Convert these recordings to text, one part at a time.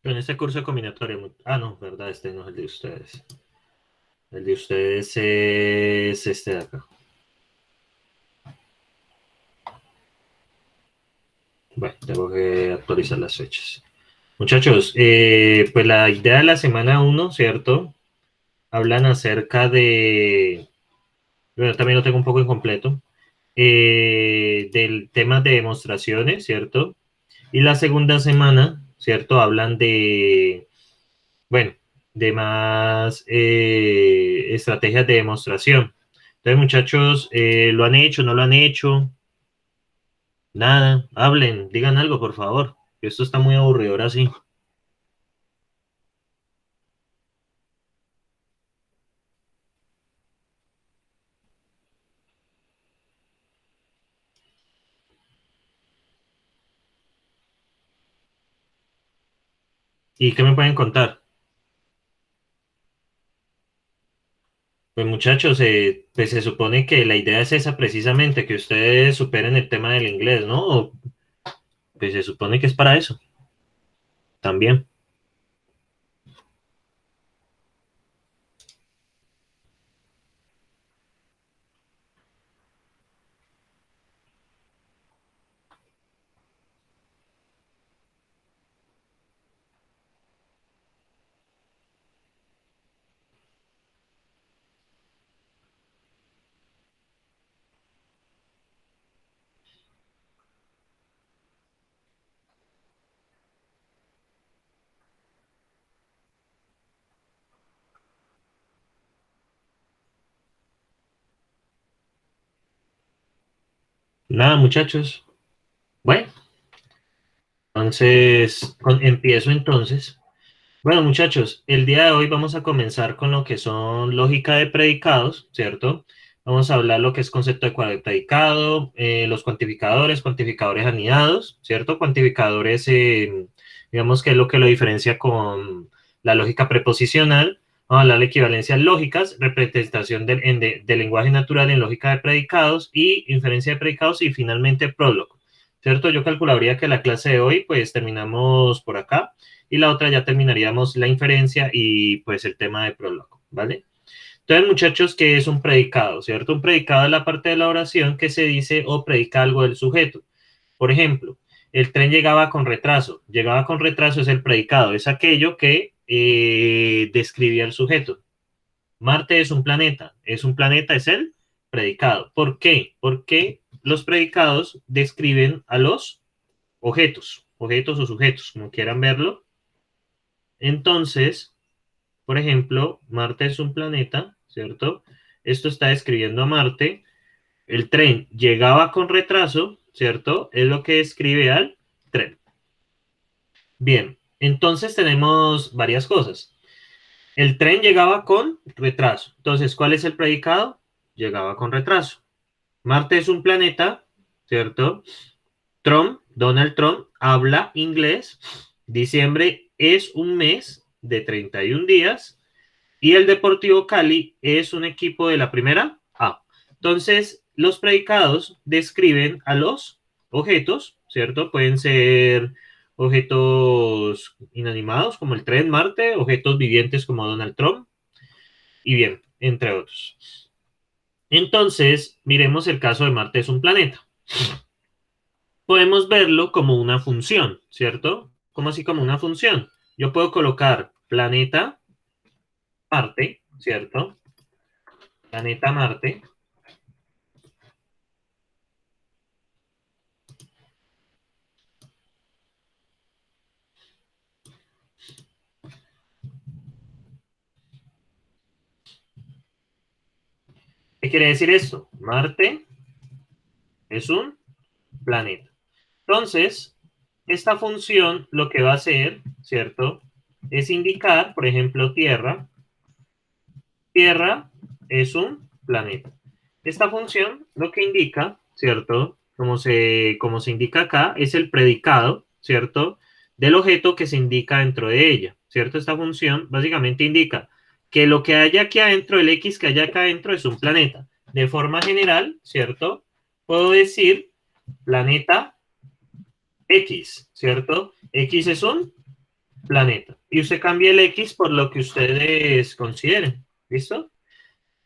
En este curso de combinatoria. Ah, no, verdad, este no es el de ustedes. El de ustedes es este de acá. Bueno, tengo que actualizar las fechas. Muchachos, pues la idea de la semana uno, ¿cierto? Hablan acerca de... Bueno, también lo tengo un poco incompleto. Del tema de demostraciones, ¿cierto? Y la segunda semana, ¿cierto? Hablan de, bueno, de más estrategias de demostración. Entonces, muchachos, ¿lo han hecho, no lo han hecho? Nada, hablen, digan algo, por favor. Esto está muy aburrido así. ¿Y qué me pueden contar? Pues muchachos, pues se supone que la idea es esa precisamente, que ustedes superen el tema del inglés, ¿no? Pues se supone que es para eso, también. Nada, muchachos. Bueno, entonces, empiezo entonces. Bueno, muchachos, el día de hoy vamos a comenzar con lo que son lógica de predicados, ¿cierto? Vamos a hablar lo que es concepto de predicado, los cuantificadores, cuantificadores anidados, ¿cierto? Cuantificadores, digamos que es lo que lo diferencia con la lógica preposicional. Vamos a hablar de equivalencias lógicas, representación del lenguaje natural en lógica de predicados y inferencia de predicados y finalmente prólogo, ¿cierto? Yo calcularía que la clase de hoy, pues terminamos por acá y la otra ya terminaríamos la inferencia y pues el tema de prólogo, ¿vale? Entonces, muchachos, ¿qué es un predicado? ¿Cierto? Un predicado es la parte de la oración que se dice o predica algo del sujeto. Por ejemplo, el tren llegaba con retraso. Llegaba con retraso es el predicado, es aquello que describía el sujeto. Marte es un planeta, es el predicado. ¿Por qué? Porque los predicados describen a los objetos o sujetos, como quieran verlo. Entonces, por ejemplo, Marte es un planeta, ¿cierto? Esto está describiendo a Marte. El tren llegaba con retraso, ¿cierto? Es lo que describe al tren. Bien, entonces tenemos varias cosas. El tren llegaba con retraso. Entonces, ¿cuál es el predicado? Llegaba con retraso. Marte es un planeta, ¿cierto? Donald Trump, habla inglés. Diciembre es un mes de 31 días. Y el Deportivo Cali es un equipo de la primera A. Entonces, los predicados describen a los objetos, ¿cierto? Pueden ser objetos inanimados como el tren Marte, objetos vivientes como Donald Trump, y bien, entre otros. Entonces, miremos el caso de Marte es un planeta. Podemos verlo como una función, ¿cierto? Como así como una función. Yo puedo colocar planeta Marte, ¿cierto? Planeta Marte. ¿Qué quiere decir esto? Marte es un planeta. Entonces, esta función lo que va a hacer, ¿cierto? Es indicar, por ejemplo, Tierra. Tierra es un planeta. Esta función lo que indica, ¿cierto? Como se indica acá, es el predicado, ¿cierto? Del objeto que se indica dentro de ella, ¿cierto? Esta función básicamente indica que lo que haya aquí adentro, el X que haya acá adentro es un planeta. De forma general, ¿cierto? Puedo decir planeta X, ¿cierto? X es un planeta. Y usted cambia el X por lo que ustedes consideren. ¿Listo?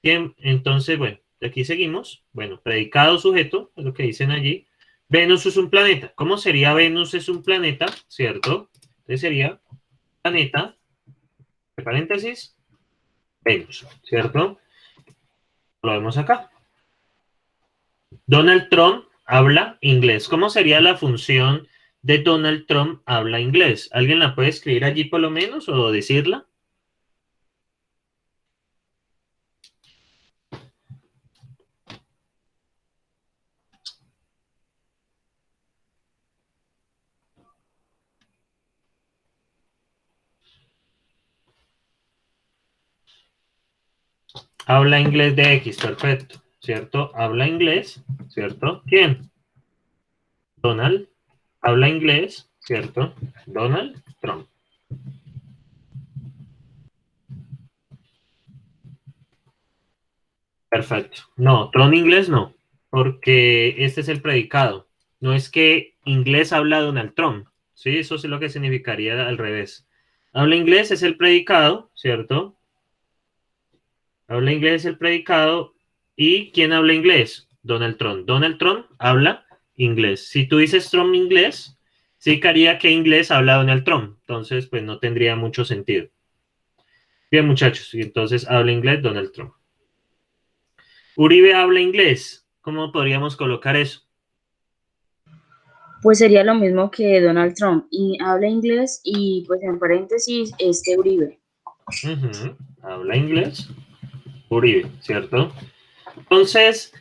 Bien, entonces, bueno, de aquí seguimos. Bueno, predicado sujeto, es lo que dicen allí. Venus es un planeta. ¿Cómo sería Venus es un planeta? ¿Cierto? Entonces sería planeta, entre paréntesis, Venus, ¿cierto? Lo vemos acá. Donald Trump habla inglés. ¿Cómo sería la función de Donald Trump habla inglés? ¿Alguien la puede escribir allí por lo menos o decirla? Habla inglés de X, perfecto, ¿cierto? Habla inglés, ¿cierto? ¿Quién? Donald. Habla inglés, ¿cierto? Donald Trump. Perfecto. No, Trump inglés no, porque este es el predicado. No es que inglés habla Donald Trump, ¿sí? Eso es lo que significaría al revés. Habla inglés es el predicado, ¿cierto? Habla inglés es el predicado. ¿Y quién habla inglés? Donald Trump. Donald Trump habla inglés. Si tú dices Trump inglés, significaría que inglés habla Donald Trump. Entonces, pues no tendría mucho sentido. Bien, muchachos, y entonces habla inglés Donald Trump. Uribe habla inglés. ¿Cómo podríamos colocar eso? Pues sería lo mismo que Donald Trump y habla inglés y pues en paréntesis este Uribe. Ujú, habla inglés. Uribe, ¿cierto? Entonces,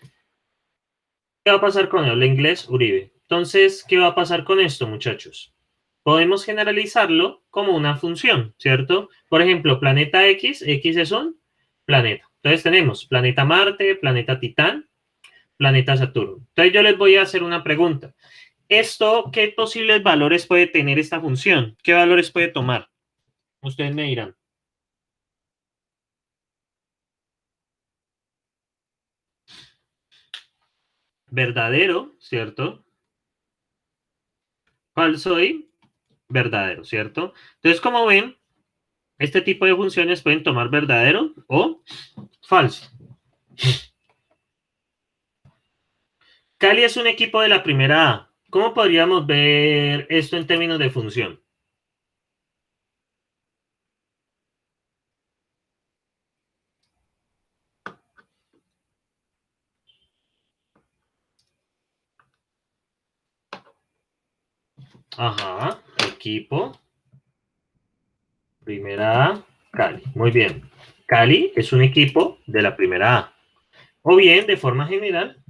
¿qué va a pasar con habla inglés? Uribe. Entonces, ¿qué va a pasar con esto, muchachos? Podemos generalizarlo como una función, ¿cierto? Por ejemplo, planeta X, X es un planeta. Entonces tenemos planeta Marte, planeta Titán, planeta Saturno. Entonces yo les voy a hacer una pregunta. ¿Esto qué posibles valores puede tener esta función? ¿Qué valores puede tomar? Ustedes me dirán. Verdadero, ¿cierto? Falso y verdadero, ¿cierto? Entonces, como ven, este tipo de funciones pueden tomar verdadero o falso. Cali es un equipo de la primera A. ¿Cómo podríamos ver esto en términos de función? Ajá, equipo, primera A, Cali. Muy bien. Cali es un equipo de la primera A. O bien, de forma general,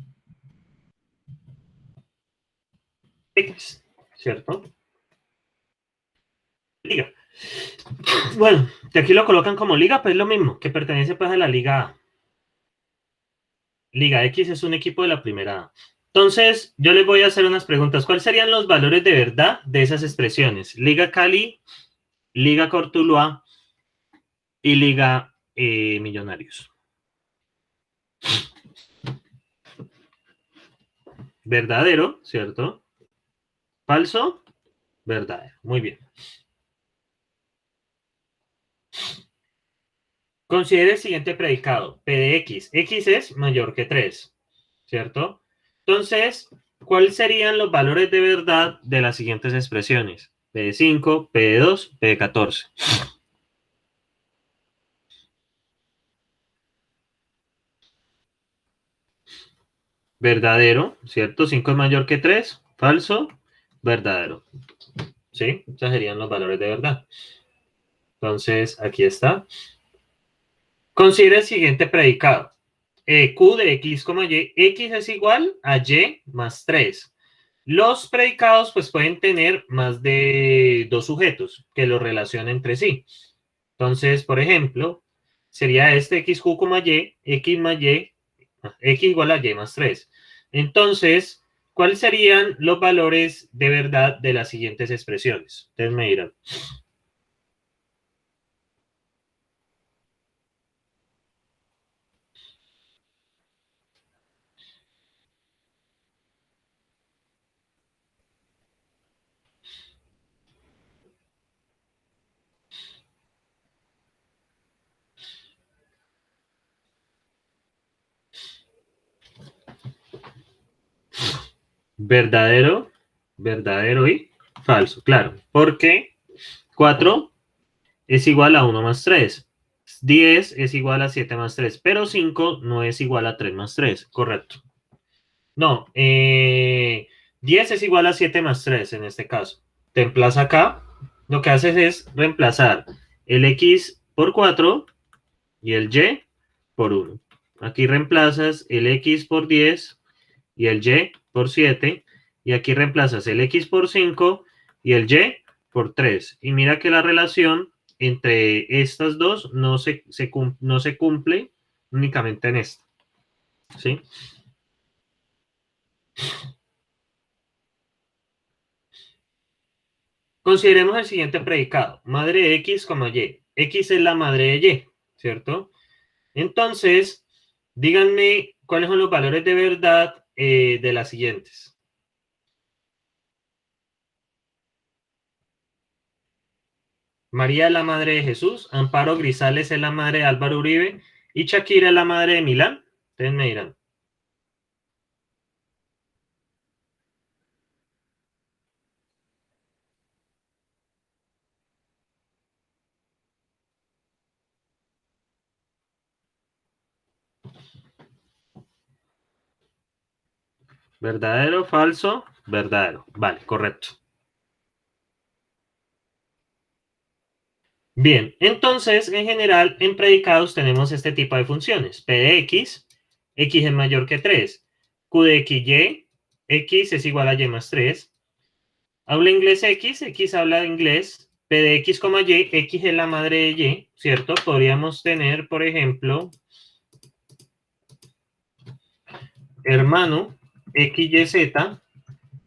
X, ¿cierto? Liga. Bueno, de aquí lo colocan como liga, pues es lo mismo, que pertenece pues a la Liga A. Liga X es un equipo de la primera A. Entonces, yo les voy a hacer unas preguntas. ¿Cuáles serían los valores de verdad de esas expresiones? Liga Cali, Liga Cortuluá y Liga Millonarios. Verdadero, ¿cierto? Falso, verdadero. Muy bien. Considere el siguiente predicado. P de X. X es mayor que 3, ¿cierto? Entonces, ¿cuáles serían los valores de verdad de las siguientes expresiones? P de 5, P de 2, P de 14. Verdadero, ¿cierto? 5 es mayor que 3. Falso, verdadero. ¿Sí? Esos serían los valores de verdad. Entonces, aquí está. Considera el siguiente predicado. Q de X, Y. X es igual a Y más 3. Los predicados pues pueden tener más de dos sujetos que lo relacionen entre sí. Entonces, por ejemplo, sería este XQ, Y, X más Y, X igual a Y más 3. Entonces, ¿cuáles serían los valores de verdad de las siguientes expresiones? Ustedes me dirán. Verdadero, verdadero y falso, claro. Porque 4 es igual a 1 más 3. 10 es igual a 7 más 3, pero 5 no es igual a 3 más 3, correcto. No, 10 es igual a 7 más 3 en este caso. Te emplaza acá, lo que haces es reemplazar el X por 4 y el Y por 1. Aquí reemplazas el X por 10 y el Y por 7. Y aquí reemplazas el X por 5 y el Y por 3. Y mira que la relación entre estas dos no se cumple únicamente en esta. ¿Sí? Consideremos el siguiente predicado. Madre de X, Y. X es la madre de Y, ¿cierto? Entonces, díganme cuáles son los valores de verdad de las siguientes. María es la madre de Jesús, Amparo Grisales es la madre de Álvaro Uribe y Shakira es la madre de Milán. Ustedes me dirán. ¿Verdadero, falso? Verdadero. Vale, correcto. Bien, entonces, en general, en predicados tenemos este tipo de funciones. P de X, X es mayor que 3. Q de X, Y, X es igual a Y más 3. Habla inglés X, X habla inglés. P de X, Y, X es la madre de Y, ¿cierto? Podríamos tener, por ejemplo, hermano X, Y, Z.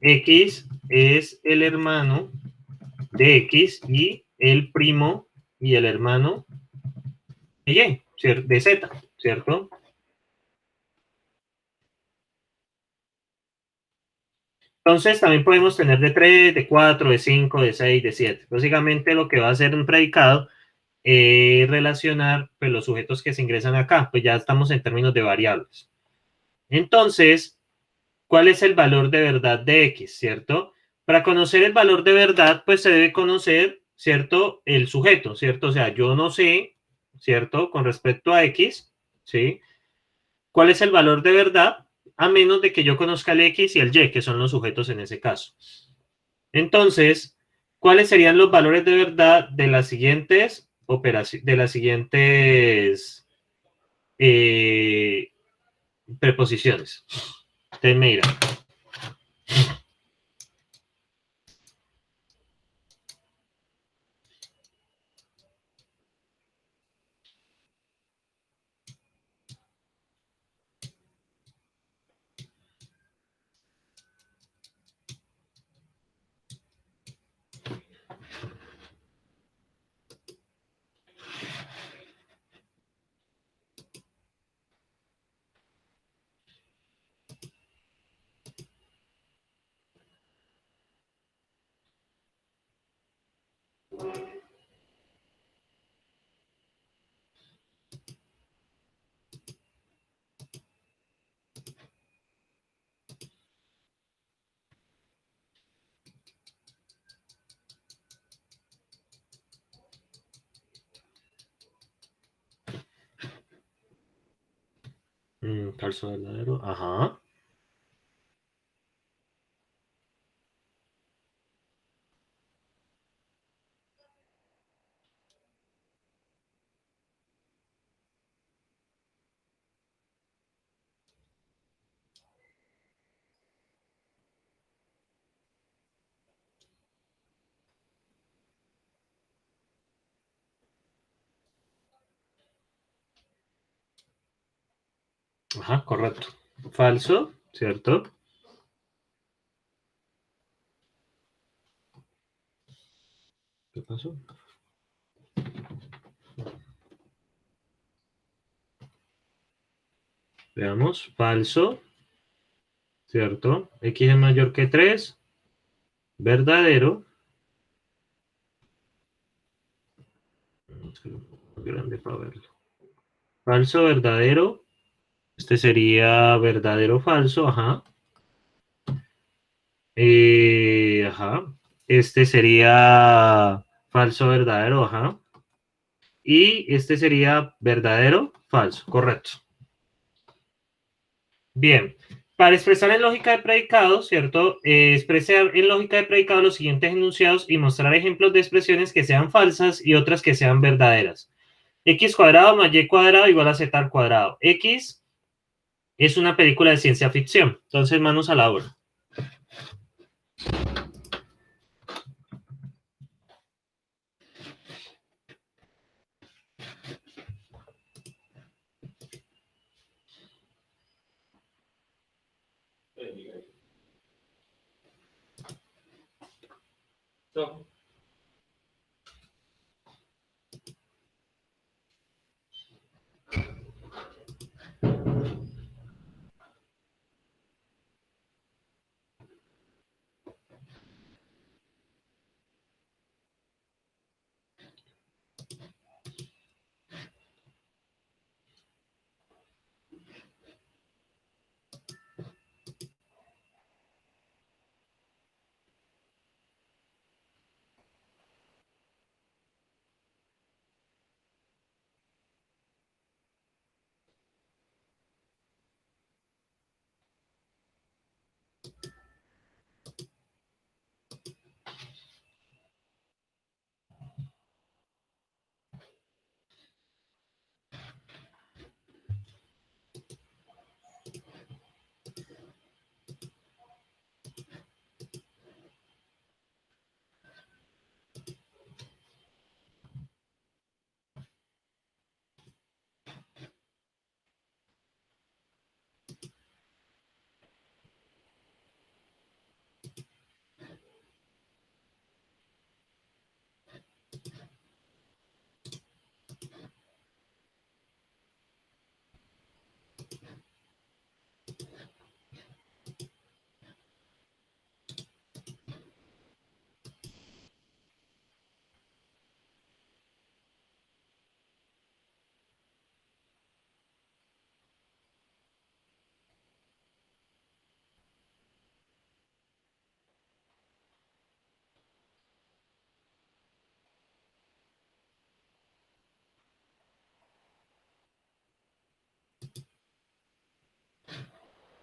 X es el hermano de X y el primo y el hermano de Y, de Z, ¿cierto? Entonces también podemos tener de 3, de 4, de 5, de 6, de 7. Básicamente lo que va a hacer un predicado es relacionar pues, los sujetos que se ingresan acá, pues ya estamos en términos de variables. Entonces, ¿cuál es el valor de verdad de X, cierto? Para conocer el valor de verdad, pues se debe conocer, ¿cierto? El sujeto, ¿cierto? O sea, yo no sé, ¿cierto? Con respecto a X, ¿sí? ¿Cuál es el valor de verdad? A menos de que yo conozca el X y el Y, que son los sujetos en ese caso. Entonces, ¿cuáles serían los valores de verdad de las siguientes operaciones, de las siguientes eh, preposiciones? Ustedes me dirán. Falso verdadero. Ajá. Ajá, correcto. Falso, ¿cierto? ¿Qué pasó? Veamos. Falso, ¿cierto? X es mayor que 3. Verdadero. Es que lo pongo más grande para verlo. Falso, verdadero. Este sería verdadero, falso. Ajá. Ajá. Este sería falso, verdadero, ajá. Y este sería verdadero, falso, correcto. Bien. Para expresar en lógica de predicado, ¿cierto? Expresar en lógica de predicado los siguientes enunciados y mostrar ejemplos de expresiones que sean falsas y otras que sean verdaderas. X cuadrado más Y cuadrado igual a Z al cuadrado. X es una película de ciencia ficción. Entonces, manos a la obra.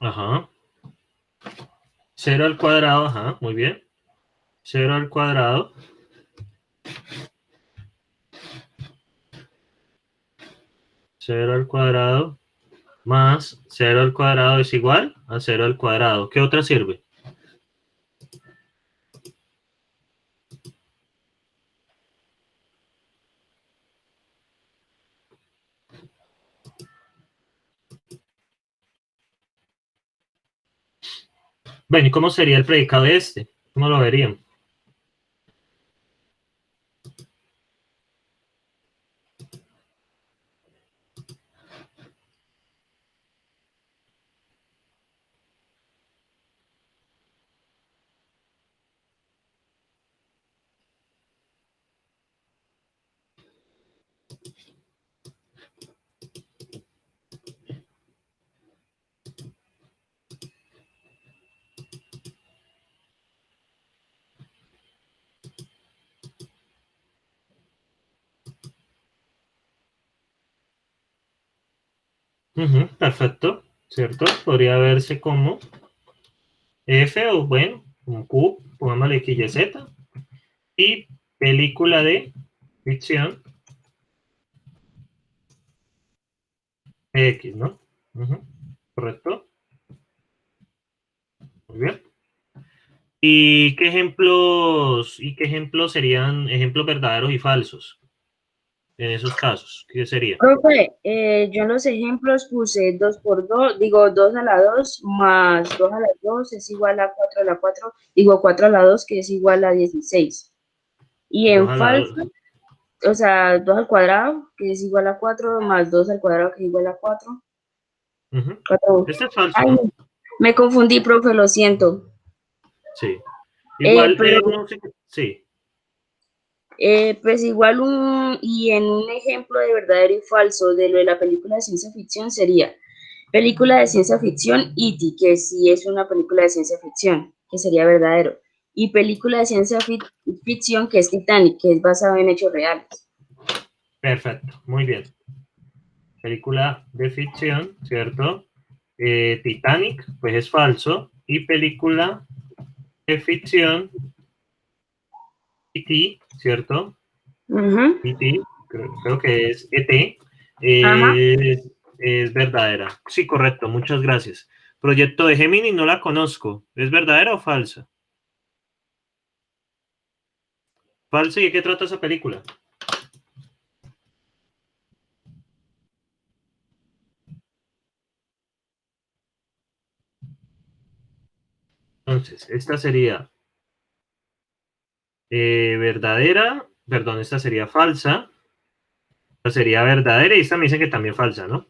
Ajá. 0 al cuadrado, ajá, muy bien. 0 al cuadrado. 0 al cuadrado más 0 al cuadrado es igual a 0 al cuadrado. ¿Qué otra sirve? Bueno, ¿y cómo sería el predicado de este? ¿Cómo lo verían? Perfecto, ¿cierto? Podría verse como F o bueno, como Q, pongámosle X, Y, Z. Y película de ficción X, ¿no? Ujú, correcto, muy bien. ¿Y qué ejemplos serían ejemplos verdaderos y falsos en esos casos? ¿Qué sería? Profe, yo en los ejemplos puse 2 por 2, digo 2 a la 2 más 2 a la 2 es igual a 4 a la 4, digo 4 a la 2 que es igual a 16. Y 2 en a la falso, 2. o sea, 2 al cuadrado que es igual a 4 más 2 al cuadrado que es igual a 4. Ujú. 4. Este es falso, Ay, ¿no? me confundí, profe, lo siento. Sí. Igual, Pero sí. pues igual y en un ejemplo de verdadero y falso de lo de la película de ciencia ficción sería película de ciencia ficción E.T., que sí es una película de ciencia ficción. que sería verdadero. Y película de ciencia ficción, que es Titanic, que es basado en hechos reales. Perfecto, muy bien. Película de ficción, ¿cierto? Titanic, pues es falso. Y película de ficción, E.T., ¿cierto? Ujú. E.T., creo que es E.T., Ajá. es verdadera. Sí, correcto, muchas gracias. Proyecto de Gemini no la conozco. ¿Es verdadera o falsa? Falsa, ¿y de qué trata esa película? Entonces, esta sería verdadera, perdón, esta sería falsa, esta sería verdadera y esta me dice que también falsa, ¿no?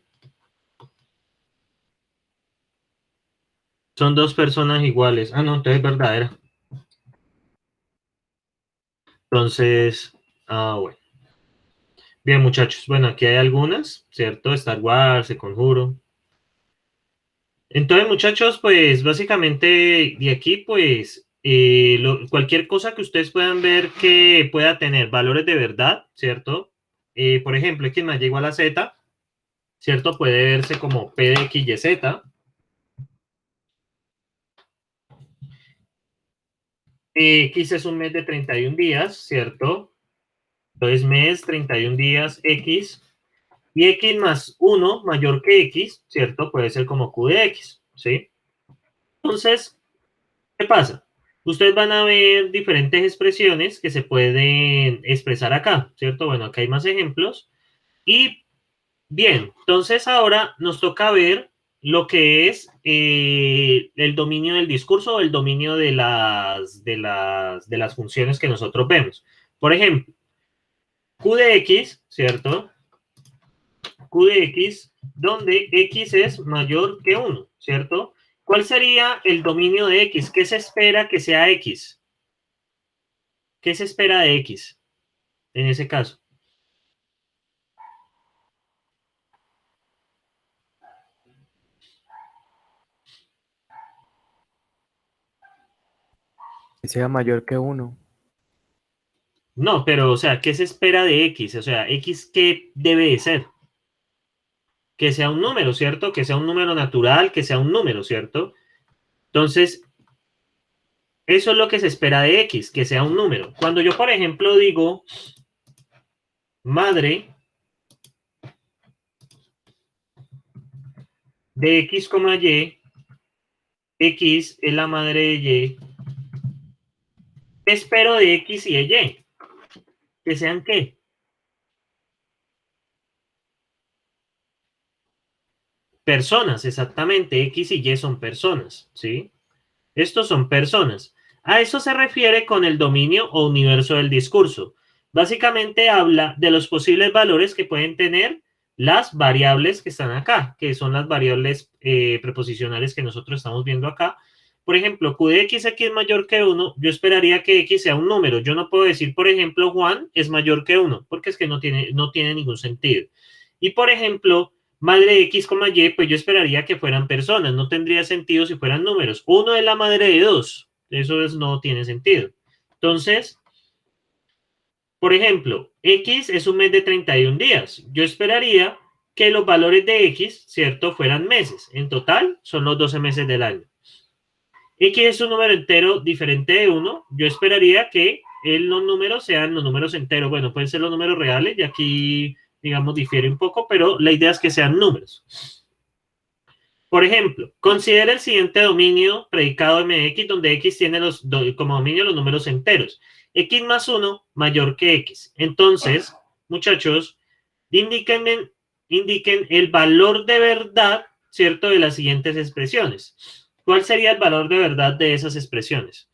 Son dos personas iguales. Ah, no, entonces es verdadera. Entonces, bueno. Bien, muchachos. Bueno, aquí hay algunas, ¿cierto? Star Wars, El Conjuro. Entonces, muchachos, pues básicamente de aquí, pues cualquier cosa que ustedes puedan ver que pueda tener valores de verdad, ¿cierto? Por ejemplo, x más y igual a z, ¿cierto? Puede verse como p de x y z. X es un mes de 31 días, ¿cierto? Entonces, mes, 31 días, X. Y X más 1 mayor que X, ¿cierto? Puede ser como Q de X, ¿sí? Entonces, ¿qué pasa? Ustedes van a ver diferentes expresiones que se pueden expresar acá, ¿cierto? Bueno, acá hay más ejemplos. Y bien, entonces ahora nos toca ver lo que es el dominio del discurso o el dominio de las funciones que nosotros vemos. Por ejemplo, Q de X, ¿cierto? Q de X, donde X es mayor que 1, ¿cierto? ¿Cuál sería el dominio de X? ¿Qué se espera que sea X? ¿Qué se espera de X en ese caso? Que sea mayor que uno. No, pero, o sea, ¿qué se espera de X? O sea, X, ¿qué debe de ser? Que sea un número, ¿cierto? Que sea un número natural, que sea un número, ¿cierto? Entonces, eso es lo que se espera de X, que sea un número. Cuando yo, por ejemplo, digo madre de X, Y, X es la madre de Y, ¿qué espero de X y de Y? ¿Que sean qué? Personas, exactamente. X y Y son personas, ¿sí? Estos son personas. A eso se refiere con el dominio o universo del discurso. Básicamente habla de los posibles valores que pueden tener las variables que están acá, que son las variables preposicionales que nosotros estamos viendo acá. Por ejemplo, Q de X, X es mayor que 1, yo esperaría que X sea un número. Yo no puedo decir, por ejemplo, Juan es mayor que 1, porque es que no tiene ningún sentido. Y, por ejemplo, madre de X, Y, pues yo esperaría que fueran personas, no tendría sentido si fueran números. Uno es la madre de dos, no tiene sentido. Entonces, por ejemplo, X es un mes de 31 días. Yo esperaría que los valores de X, ¿cierto?, fueran meses. En total, son los 12 meses del año. X es un número entero diferente de 1. Yo esperaría que los números sean los números enteros. Bueno, pueden ser los números reales, y aquí, digamos, difiere un poco, pero la idea es que sean números. Por ejemplo, considera el siguiente dominio predicado MX, donde X tiene como dominio los números enteros. X más 1 mayor que X. Entonces, muchachos, indiquen el valor de verdad, ¿cierto?, de las siguientes expresiones. ¿Cuál sería el valor de verdad de esas expresiones?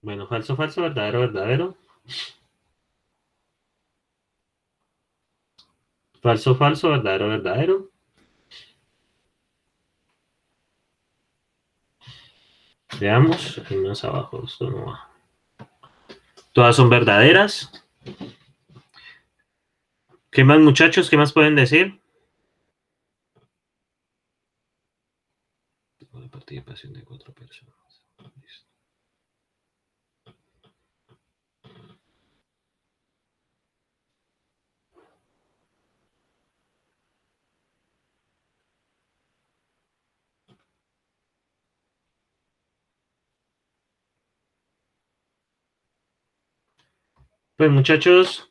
Bueno, falso, falso, verdadero, verdadero. Falso, falso, verdadero, verdadero. Veamos, aquí más abajo, esto no va. Todas son verdaderas. ¿Qué más, muchachos? ¿Qué más pueden decir? La participación de 4 personas. Listo. Pues muchachos,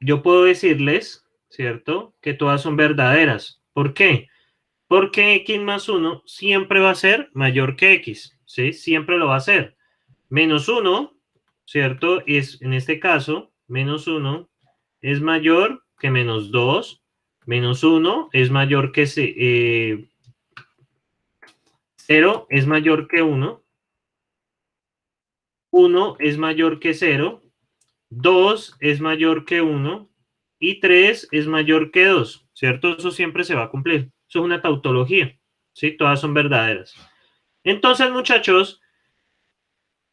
yo puedo decirles, ¿cierto? Que todas son verdaderas. ¿Por qué? Porque x más 1 siempre va a ser mayor que x, ¿sí? Siempre lo va a ser. Menos 1, ¿cierto? Es, en este caso, menos 1 es mayor que menos 2. Menos 1 es mayor que 0 es mayor que 1. 1 es mayor que 0. 2 es mayor que 1 y 3 es mayor que 2, ¿cierto? Eso siempre se va a cumplir. Eso es una tautología, ¿sí? Todas son verdaderas. Entonces, muchachos,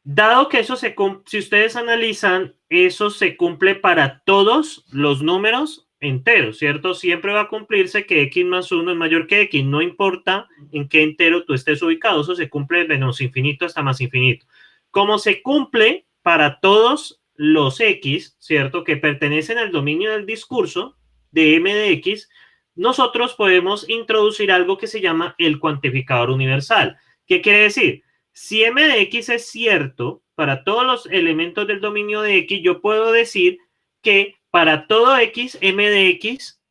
dado que eso se cumple, si ustedes analizan, eso se cumple para todos los números enteros, ¿cierto? Siempre va a cumplirse que x más 1 es mayor que x, no importa en qué entero tú estés ubicado, eso se cumple de menos infinito hasta más infinito. Como se cumple para todos los x, ¿cierto? Que pertenecen al dominio del discurso de m de x, nosotros podemos introducir algo que se llama el cuantificador universal. ¿Qué quiere decir? Si m de x es cierto para todos los elementos del dominio de x, yo puedo decir que para todo x, m de x,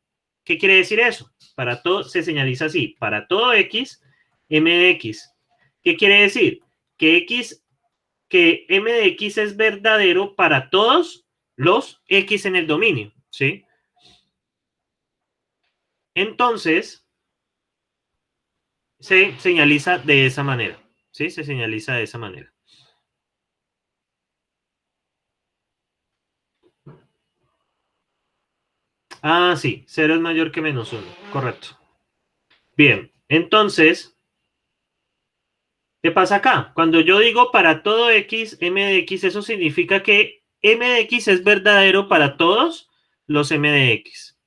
¿qué quiere decir eso? Para todo, se señaliza así, para todo x, m de x. ¿Qué quiere decir? Que m de x es verdadero para todos los x en el dominio, ¿sí? Entonces, se señaliza de esa manera, ¿sí? Se señaliza de esa manera. Ah, sí, 0 es mayor que menos 1, correcto. Bien, entonces, ¿qué pasa acá? Cuando yo digo para todo x, m de x, eso significa que m de x es verdadero para todos los m de x.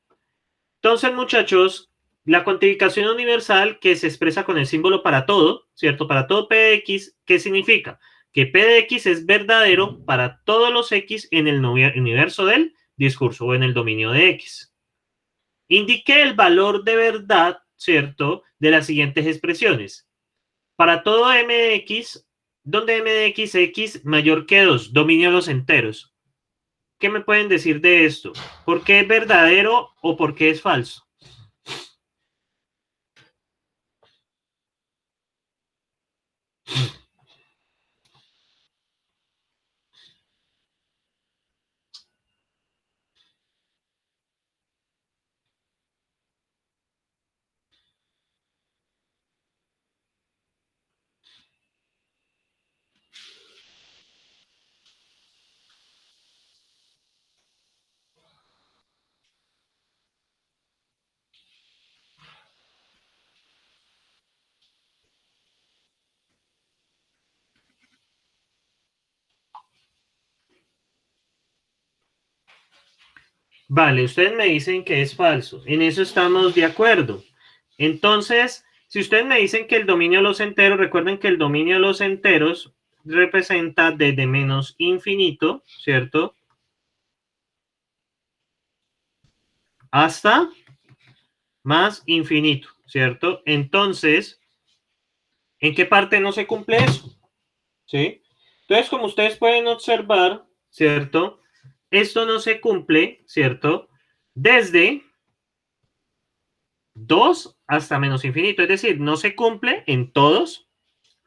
Entonces, muchachos, la cuantificación universal que se expresa con el símbolo para todo, ¿cierto? Para todo p de x, ¿qué significa? Que p de x es verdadero para todos los x en el universo del discurso o en el dominio de x. Indique el valor de verdad, ¿cierto? De las siguientes expresiones. Para todo m de x, donde m de x, x mayor que 2, dominio de los enteros. ¿Qué me pueden decir de esto? ¿Por qué es verdadero o por qué es falso? Vale, ustedes me dicen que es falso. En eso estamos de acuerdo. Entonces, si ustedes me dicen que el dominio de los enteros, recuerden que el dominio de los enteros representa desde menos infinito, ¿cierto? Hasta más infinito, ¿cierto? Entonces, ¿en qué parte no se cumple eso? ¿Sí? Entonces, como ustedes pueden observar, ¿cierto? Esto no se cumple, ¿cierto? Desde 2 hasta menos infinito, es decir, no se cumple en todos,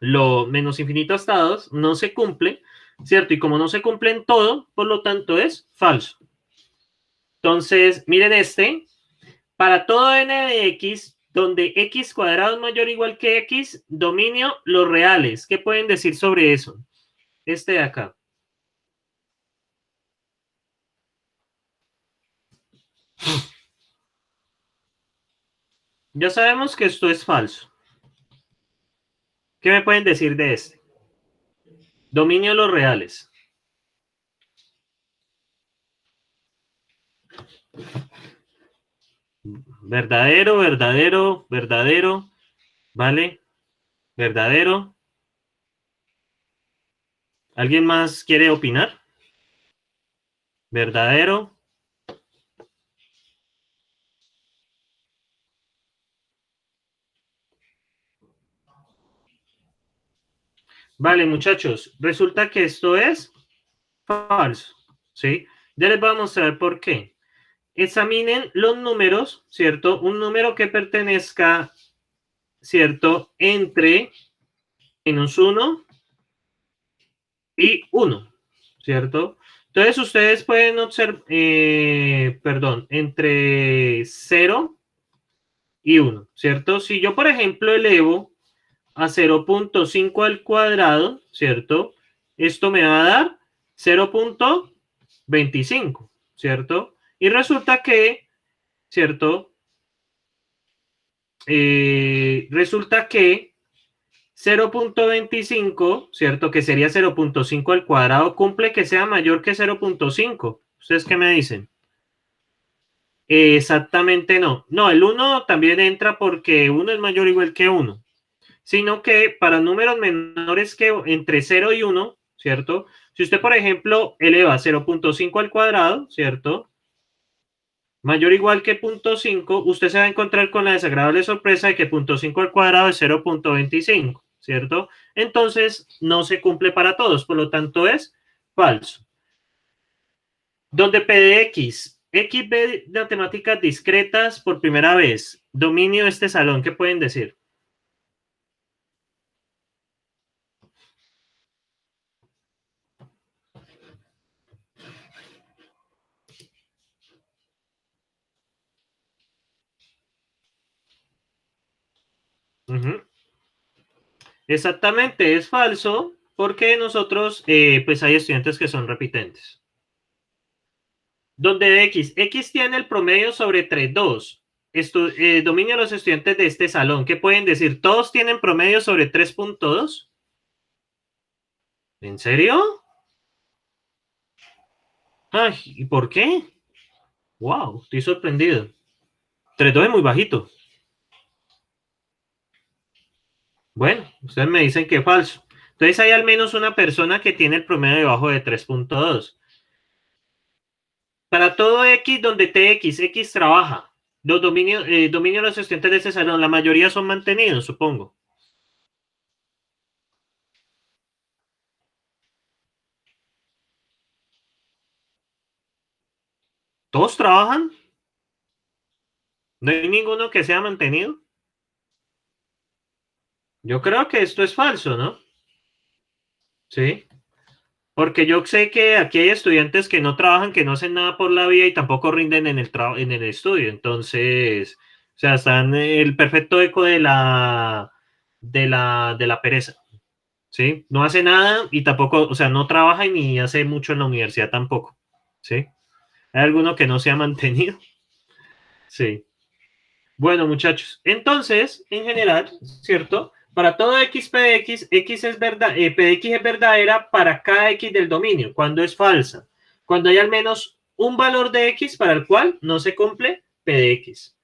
lo menos infinito hasta 2 no se cumple, ¿cierto? Y como no se cumple en todo, por lo tanto es falso. Entonces, miren para todo n de x, donde x cuadrado es mayor o igual que x, dominio los reales. ¿Qué pueden decir sobre eso? Este de acá. Ya sabemos que esto es falso. ¿Qué me pueden decir de este? Dominio de los reales. Verdadero, verdadero, verdadero. ¿Vale? Verdadero. ¿Alguien más quiere opinar? Verdadero. Vale, muchachos. Resulta que esto es falso. ¿Sí? Ya les voy a mostrar por qué. Examinen los números, ¿cierto? Un número que pertenezca, ¿cierto? Entre -1 y 1, ¿cierto? Entonces ustedes pueden observar, perdón, entre 0 y 1, ¿cierto? Si yo, por ejemplo, elevo a 0.5 al cuadrado, ¿cierto? Esto me va a dar 0.25, ¿cierto? Y resulta que, ¿cierto? Resulta que 0.25, ¿cierto? Que sería 0.5 al cuadrado, cumple que sea mayor que 0.5. ¿Ustedes qué me dicen? Exactamente no. No, el 1 también entra porque 1 es mayor o igual que 1. Sino que para números menores que entre 0 y 1, ¿cierto? Si usted, por ejemplo, eleva 0.5 al cuadrado, ¿cierto? Mayor o igual que 0.5, usted se va a encontrar con la desagradable sorpresa de que 0.5 al cuadrado es 0.25, ¿cierto? Entonces, no se cumple para todos, por lo tanto es falso. Donde P de X ve matemáticas discretas por primera vez, dominio de este salón, ¿qué pueden decir? Uh-huh. Exactamente, es falso porque nosotros, pues hay estudiantes que son repitentes. Donde X tiene el promedio sobre 3.2. Dominio de los estudiantes de este salón. ¿Qué pueden decir? ¿Todos tienen promedio sobre 3.2? ¿En serio? Ay, ¿y por qué? Wow, estoy sorprendido. 3.2 es muy bajito. Bueno, ustedes me dicen que es falso. Entonces hay al menos una persona que tiene el promedio debajo de 3.2. Para todo X donde X trabaja, los dominios de los estudiantes de ese salón, la mayoría son mantenidos, supongo. ¿Todos trabajan? ¿No hay ninguno que sea mantenido? Yo creo que esto es falso, ¿no? Sí. Porque yo sé que aquí hay estudiantes que no trabajan, que no hacen nada por la vida y tampoco rinden en el estudio. Entonces, o sea, están el perfecto eco de la pereza. ¿Sí? No hace nada y tampoco, o sea, no trabaja y ni hace mucho en la universidad tampoco. ¿Sí? ¿Hay alguno que no se ha mantenido? Sí. Bueno, muchachos, entonces, en general, ¿cierto? Para todo X, P de X es verdad, P de X es verdadera para cada X del dominio, cuando es falsa. Cuando hay al menos un valor de X para el cual no se cumple P de X.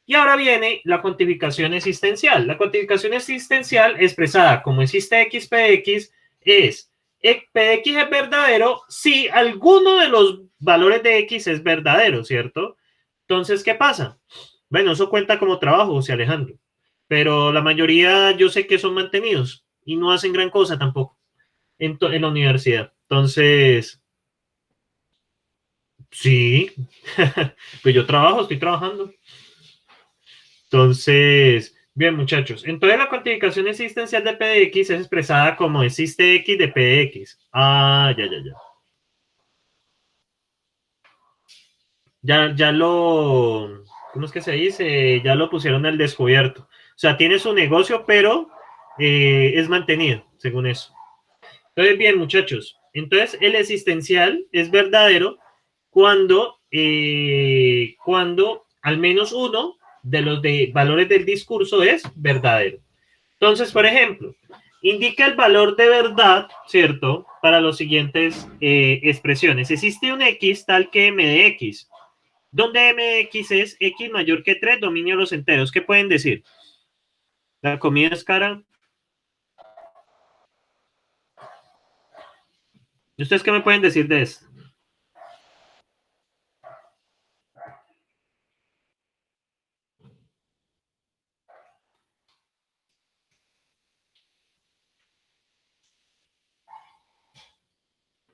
Y ahora viene la cuantificación existencial. La cuantificación existencial expresada como existe X, P de X es P de X es verdadero si alguno de los valores de X es verdadero, ¿cierto? Entonces, ¿qué pasa? Bueno, eso cuenta como trabajo, José Alejandro, pero la mayoría yo sé que son mantenidos y no hacen gran cosa tampoco en la universidad. Entonces, sí, pues yo trabajo, estoy trabajando. Entonces, bien, muchachos, entonces la cuantificación existencial de P de X es expresada como existe X de P de X. Ah, ya. Ya ¿cómo es que se dice? Ya lo pusieron al descubierto. O sea, tiene su negocio, pero es mantenido, según eso. Entonces, bien, muchachos. Entonces, el existencial es verdadero cuando al menos uno de los de valores del discurso es verdadero. Entonces, por ejemplo, indica el valor de verdad, ¿cierto? Para las siguientes expresiones. Existe un X tal que M de X, donde M de X es X mayor que 3, dominio de los enteros. ¿Qué pueden decir? ¿La comida es cara? ¿Y ustedes qué me pueden decir de esto?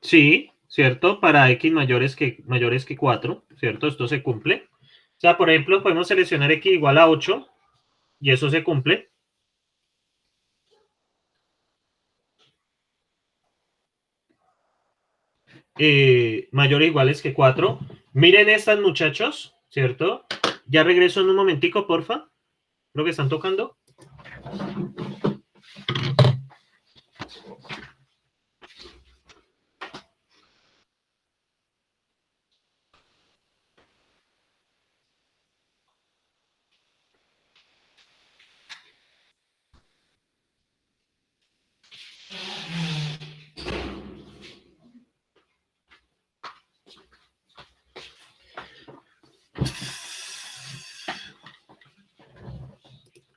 Sí, ¿cierto? Para X mayores que 4, ¿cierto? Esto se cumple. O sea, por ejemplo, podemos seleccionar X igual a 8 y eso se cumple. Mayor o iguales que 4. Miren estas, muchachos, ¿cierto? Ya regreso en un momentico, porfa. Creo que están tocando.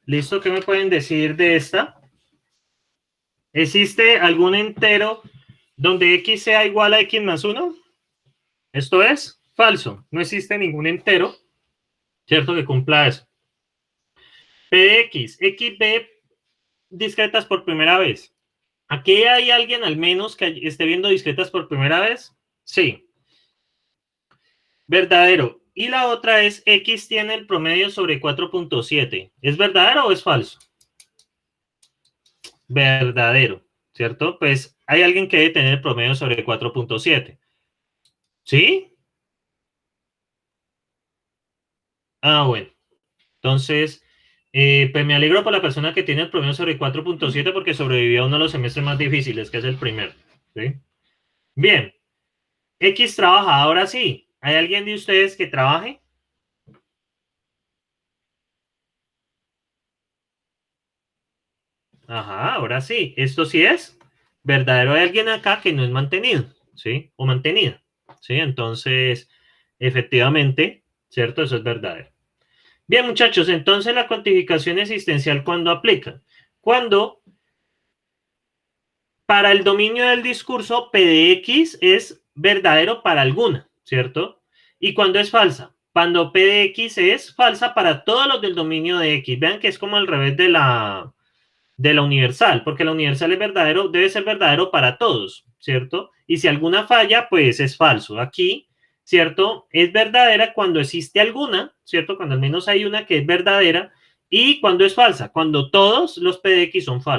¿Listo? ¿Qué me pueden decir de esta? ¿Existe algún entero donde X sea igual a X más 1? Esto es falso. No existe ningún entero, ¿cierto? Que cumpla eso. P de X, X ve discretas por primera vez. ¿Aquí hay alguien al menos que esté viendo discretas por primera vez? Sí. Verdadero. Y la otra es X tiene el promedio sobre 4.7. ¿Es verdadero o es falso? Verdadero, ¿cierto? Pues hay alguien que debe tener el promedio sobre 4.7. ¿Sí? Ah, bueno. Entonces, pues me alegro por la persona que tiene el promedio sobre 4.7 porque sobrevivió a uno de los semestres más difíciles, que es el primero. ¿Sí? Bien. X trabaja, ahora sí. ¿Hay alguien de ustedes que trabaje? Ajá, ahora sí. Esto sí es verdadero. Hay alguien acá que no es mantenido, ¿sí? O mantenida, ¿sí? Entonces, efectivamente, ¿cierto? Eso es verdadero. Bien, muchachos, entonces la cuantificación existencial, ¿cuándo aplica? Cuando para el dominio del discurso P de X es verdadero para alguna, ¿cierto? ¿Y cuando es falsa? Cuando P de X es falsa para todos los del dominio de X. Vean que es como al revés de la universal, porque la universal es verdadero, debe ser verdadero para todos, ¿cierto? Y si alguna falla, pues es falso. Aquí, ¿cierto? Es verdadera cuando existe alguna, ¿cierto? Cuando al menos hay una que es verdadera. Y cuando es falsa, cuando todos los P de X son falsos.